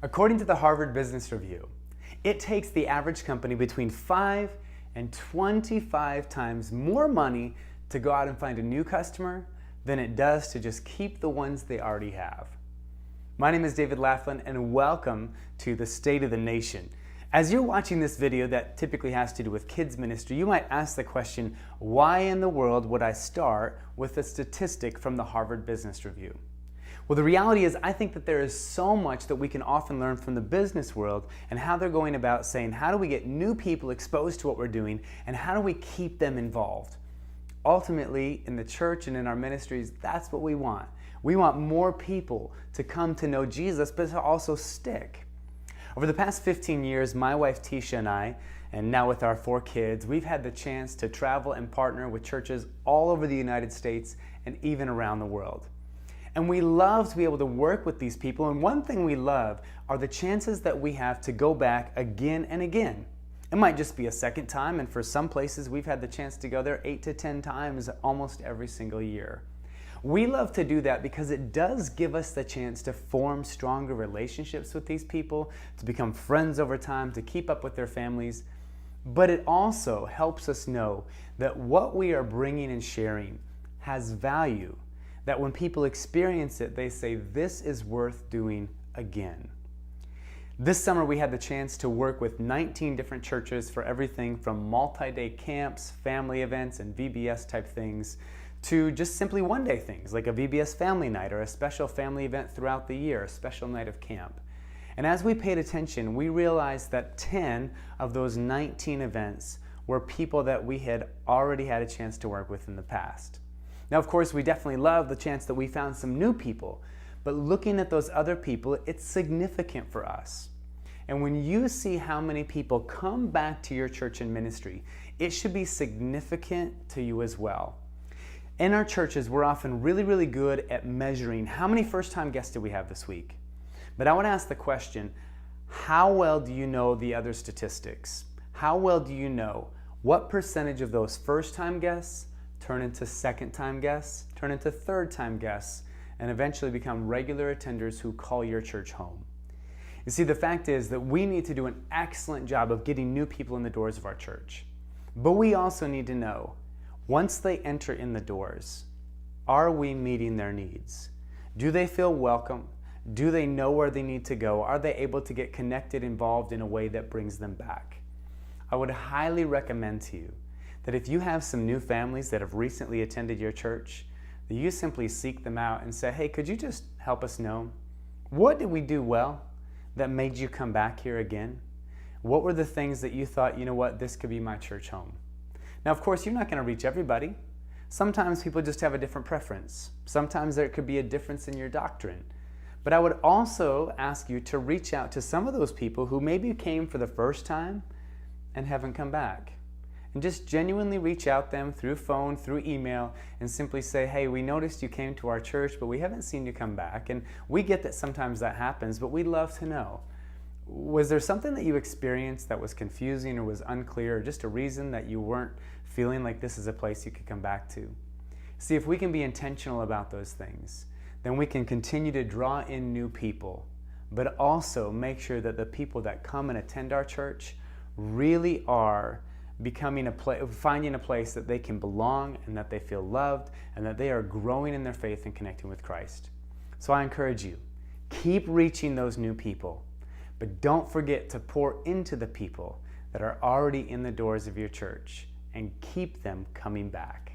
According to the Harvard Business Review, it takes the average company between 5 and 25 times more money to go out and find a new customer than it does to just keep the ones they already have. My name is David Laflin and welcome to the State of the Nation. As you're watching this video that typically has to do with kids ministry, you might ask the question, why in the world would I start with a statistic from the Harvard Business Review? Well, the reality is I think that there is so much that we can often learn from the business world and how they're going about saying, how do we get new people exposed to what we're doing and how do we keep them involved? Ultimately, in the church and in our ministries, that's what we want. We want more people to come to know Jesus, but to also stick. Over the past 15 years, my wife Tisha and I, and now with our 4 kids, we've had the chance to travel and partner with churches all over the United States and even around the world. And we love to be able to work with these people, and one thing we love are the chances that we have to go back again and again. It might just be a second time, and for some places we've had the chance to go there 8 to 10 times almost every single year. We love to do that because it does give us the chance to form stronger relationships with these people, to become friends over time, to keep up with their families. But it also helps us know that what we are bringing and sharing has value, that when people experience it, they say, this is worth doing again. This summer, we had the chance to work with 19 different churches for everything from multi-day camps, family events, and VBS type things, to just simply one-day things like a VBS family night or a special family event throughout the year, a special night of camp. And as we paid attention, we realized that 10 of those 19 events were people that we had already had a chance to work with in the past. Now, of course, we definitely love the chance that we found some new people, but looking at those other people, it's significant for us. And when you see how many people come back to your church and ministry, it should be significant to you as well. In our churches, we're often really good at measuring how many first-time guests did we have this week. But I want to ask the question, how well do you know the other statistics? How well do you know what percentage of those first-time guests turn into second-time guests, turn into third-time guests, and eventually become regular attenders who call your church home? You see, the fact is that we need to do an excellent job of getting new people in the doors of our church. But we also need to know, once they enter in the doors, are we meeting their needs? Do they feel welcome? Do they know where they need to go? Are they able to get connected, involved in a way that brings them back? I would highly recommend to you that if you have some new families that have recently attended your church, that you simply seek them out and say, hey, could you just help us know? What did we do well that made you come back here again? What were the things that you thought, you know what, this could be my church home? Now, of course, you're not going to reach everybody. Sometimes people just have a different preference. Sometimes there could be a difference in your doctrine. But I would also ask you to reach out to some of those people who maybe came for the first time and haven't come back. And just genuinely reach out to them through phone, through email, and simply say, hey, we noticed you came to our church, but we haven't seen you come back. And we get that sometimes that happens, but we'd love to know. Was there something that you experienced that was confusing or was unclear, or just a reason that you weren't feeling like this is a place you could come back to? See, if we can be intentional about those things, then we can continue to draw in new people, but also make sure that the people that come and attend our church really are finding a place that they can belong and that they feel loved and that they are growing in their faith and connecting with Christ. So I encourage you, keep reaching those new people, but don't forget to pour into the people that are already in the doors of your church and keep them coming back.